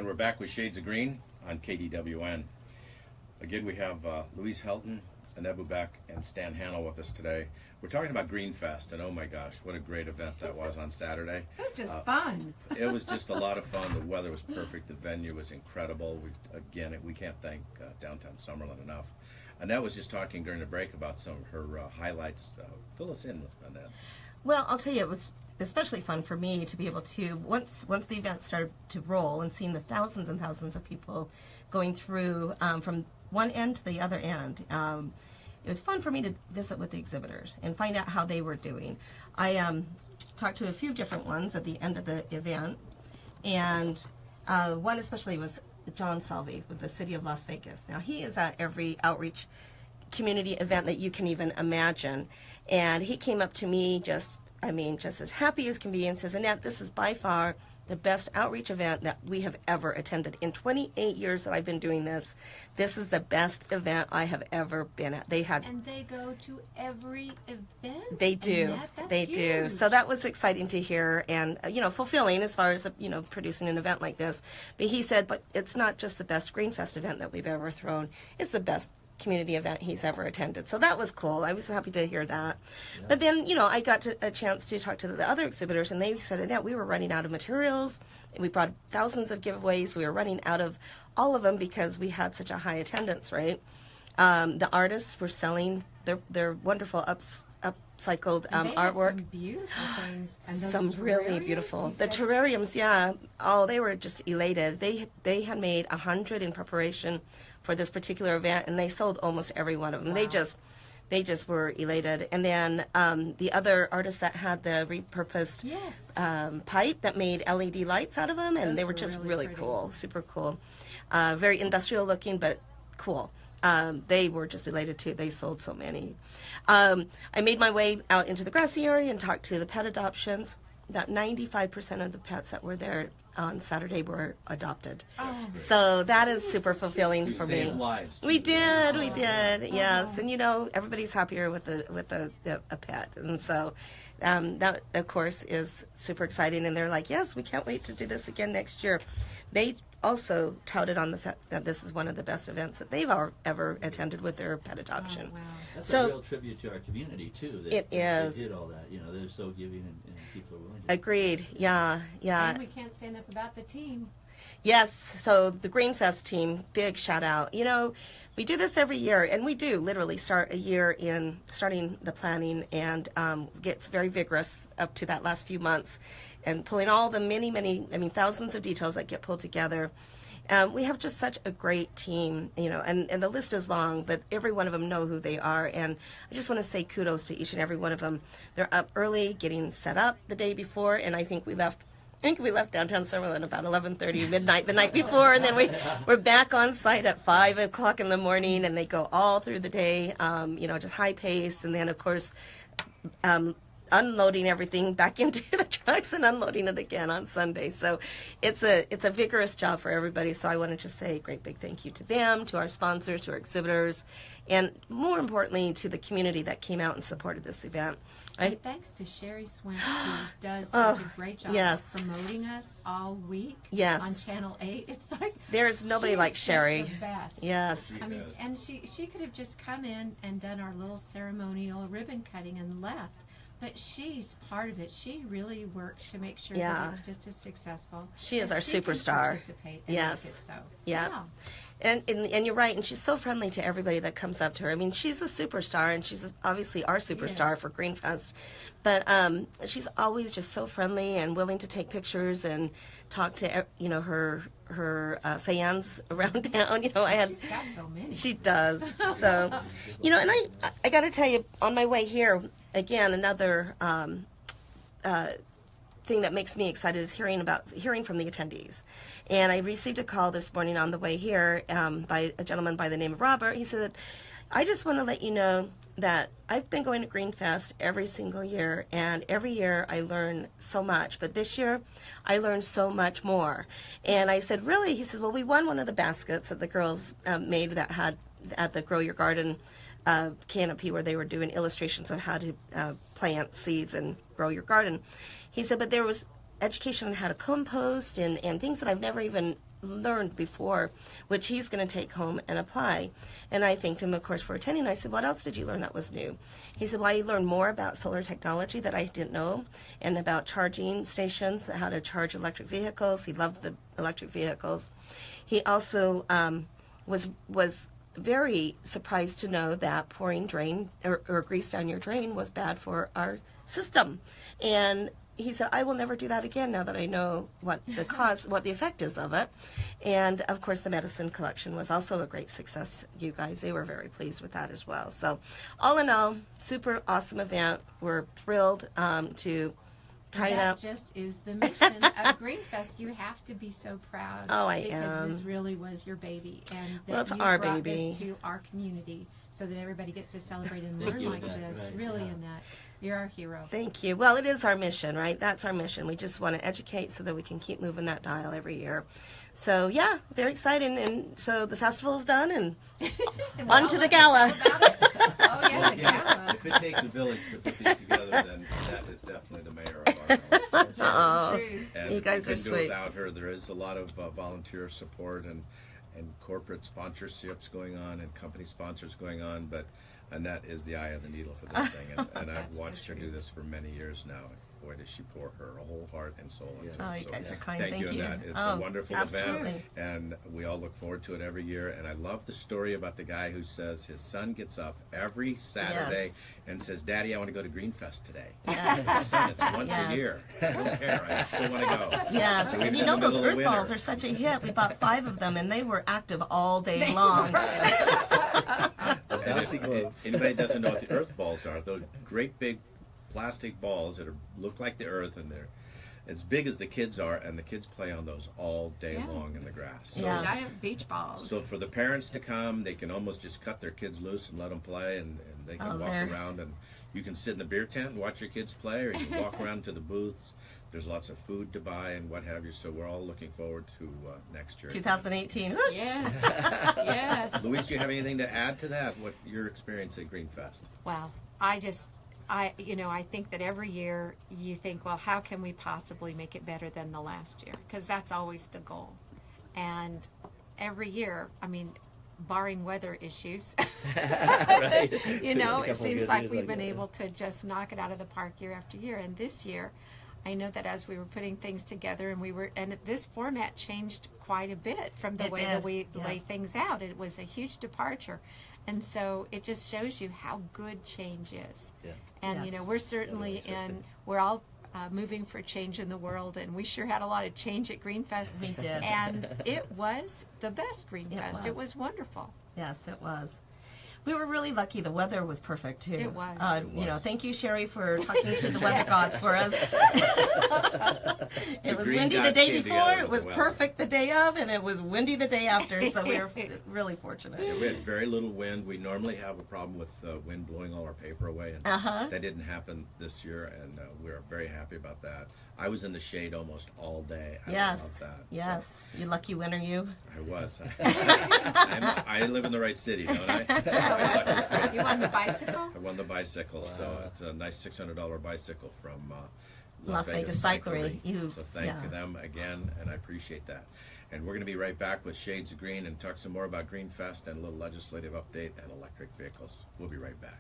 And we're back with Shades of Green on KDWN. Again, we have Louise Helton, Annette Bubeck, and Stan Hannell with us today. We're talking about Greenfest, and oh my gosh, what a great event that was on Saturday. It was just fun. It was just a lot of fun. The weather was perfect. The venue was incredible. We can't thank Downtown Summerlin enough. Annette was just talking during the break about some of her highlights. Fill us in, Annette. Well, I'll tell you, it was especially fun for me to be able to, once the event started to roll and seeing the thousands and thousands of people going through from one end to the other end, it was fun for me to visit with the exhibitors and find out how they were doing. I talked to a few different ones at the end of the event, and one especially was John Salvi with the City of Las Vegas. Now, he is at every outreach community event that you can even imagine, and he came up to me just as happy as can be and says, Annette, this is by far the best outreach event that we have ever attended. In 28 years that I've been doing this, this is the best event I have ever been at. And they go to every event? They do. They do. So that was exciting to hear and, fulfilling as far as, producing an event like this. But he said, but it's not just the best Greenfest event that we've ever thrown. It's the best community event he's ever attended. So that was cool. I was happy to hear that. Yeah. But then, I got a chance to talk to the other exhibitors, and they said, Annette, we were running out of materials. We brought thousands of giveaways. We were running out of all of them because we had such a high attendance, right? The artists were selling their wonderful upcycled artwork. Some beautiful things. And some really beautiful. The terrariums, yeah. Oh, they were just elated. They had made 100 in preparation for this particular event, and they sold almost every one of them. Wow. They just were elated. And then the other artists that had the repurposed pipe that made LED lights out of them, and they were just really cool, super cool. Very industrial looking, but cool. They were just elated too. They sold so many. I made my way out into the grassy area and talked to the pet adoptions. About 95% of the pets that were there on Saturday were adopted. Oh. So that is super fulfilling for me. Lives. We did, yes. And everybody's happier with a pet. And so that, of course, is super exciting. And they're like, yes, we can't wait to do this again next year. They also touted on the fact that this is one of the best events that they've ever attended with their pet adoption. Oh, wow. That's a real tribute to our community, too. It is. They did all that. They're so giving and people are willing to. Agreed. Yeah. And we can't say enough about the team. Yes. So the Greenfest team, big shout out. We do this every year, and we do literally start a year in starting the planning and gets very vigorous up to that last few months and pulling all the many, thousands of details that get pulled together. We have just such a great team, and the list is long, but every one of them know who they are. And I just want to say kudos to each and every one of them. They're up early, getting set up the day before, and I think we left downtown Summerlin about 11:30 midnight the night before, and then we're back on site at 5 o'clock in the morning, and they go all through the day, just high pace, and then of course unloading everything back into the trucks and unloading it again on Sunday. So it's a vigorous job for everybody. So I want to just say a great big thank you to them, to our sponsors, to our exhibitors, and more importantly to the community that came out and supported this event. And thanks to Sherry Swint, who does such a great job of promoting us all week on Channel 8. It's like there's nobody like Sherry. The best. Yes. And she could have just come in and done our little ceremonial ribbon cutting and left. But she's part of it. She really works to make sure that it's just as successful. She is our superstar. Participate and make it so. Yeah. And you're right, and she's so friendly to everybody that comes up to her. I mean, she's a superstar, and she's obviously our superstar for Greenfest. But she's always just so friendly and willing to take pictures and talk to her fans around town. She's got so many. She does. So, and I got to tell you, on my way here, again, another thing that makes me excited is hearing from the attendees. And I received a call this morning on the way here by a gentleman by the name of Robert. He said, I just want to let you know that I've been going to Greenfest every single year, and every year I learn so much. But this year, I learned so much more. And I said, really? He says, well, we won one of the baskets that the girls made that had at the Grow Your Garden canopy where they were doing illustrations of how to plant seeds and grow your garden. He said, but there was education on how to compost and things that I've never even learned before, which he's going to take home and apply. And I thanked him, of course, for attending. I said, what else did you learn that was new? He said, well, I learned more about solar technology that I didn't know, and about charging stations, how to charge electric vehicles. He loved the electric vehicles. He also was very surprised to know that pouring drain or grease down your drain was bad for our system. And he said, I will never do that again now that I know what the effect is of it. And of course, the medicine collection was also a great success, you guys. They were very pleased with that as well. So all in all, super awesome event. We're thrilled to tie it up. That just is the mission of Greenfest. You have to be so proud. Oh, I because am. This really was your baby. And that Well, it's you our brought baby. this to our community so that everybody gets to celebrate and Thank learn you, like Annette. this. Right, Really, yeah. Annette. You're our hero. Thank you. Well, it is our mission, right? That's our mission. We just want to educate so that we can keep moving that dial every year. So, yeah, very exciting. And so the festival's done, and And on we're to all the gala. looking about it. Oh, yeah, the Yeah, gala. if it takes a village to put these together, then that is definitely the mayor of our village. Oh, True. And you guys we are couldn't do sweet. without her. There is a lot of volunteer support and corporate sponsorships going on and company sponsors going on, but Annette is the eye of the needle for this thing, and I've That's watched so her true. do this for many years now. Boy, does she pour her whole heart and soul into Oh, it. you So guys are kind. thank you, Thank you. Annette. It's Oh, a wonderful absolutely. event, and we all look forward to it every year. And I love the story about the guy who says his son gets up every Saturday Yes. and says, "Daddy, I want to go to Greenfest today." Yes. Son, it's once Yes. a year. I don't care. I still want to go. Yes, So we've and you been know in the those middle of earth balls winter. are such a hit. We bought 5 of them, and they were active all day long. And if anybody doesn't know what the earth balls are, those great big plastic balls that look like the earth, and they're as big as the kids are, and the kids play on those all day Yeah. long in the grass. So, Yeah. Giant beach balls. so for the parents to come, they can almost just cut their kids loose and let them play, and they can Oh, walk there. around, and you can sit in the beer tent and watch your kids play, or you can walk around to the booths. There's lots of food to buy and what have you, so we're all looking forward to next year. 2018. Whoosh. Yes. Yes. Louise, do you have anything to add to that? What your experience at Greenfest? Well, I think that every year you think, well, how can we possibly make it better than the last year? Because that's always the goal. And every year, I mean, barring weather issues, Right. you know, A it couple seems good like years we've like been that. able to just knock it out of the park year after year. And this year, I know that as we were putting things together, and this format changed quite a bit from the It way did, that we lay yes. things out. It was a huge departure. And so it just shows you how good change is. Yeah. And, Yes. we're certainly we're all moving for change in the world, and we sure had a lot of change at Greenfest. We did. And it was the best Greenfest. It was. was wonderful. Yes, it was. We were really lucky. The weather was perfect too. It was. Thank you, Sherry, for talking to the weather gods for us. It was green windy the gods day came before. together It with was the weather. perfect the day of, and it was windy the day after. So we were really fortunate. Yeah, we had very little wind. We normally have a problem with wind blowing all our paper away, and that didn't happen this year, and we're very happy about that. I was in the shade almost all day. I Yes. love that. Yes. You lucky winner, you. So I was. I live in the right city, don't I? You on the bicycle? I won the bicycle, so it's a nice $600 bicycle from Las Vegas Cyclery. So thank them again, and I appreciate that. And we're going to be right back with Shades of Green and talk some more about Greenfest and a little legislative update and electric vehicles. We'll be right back.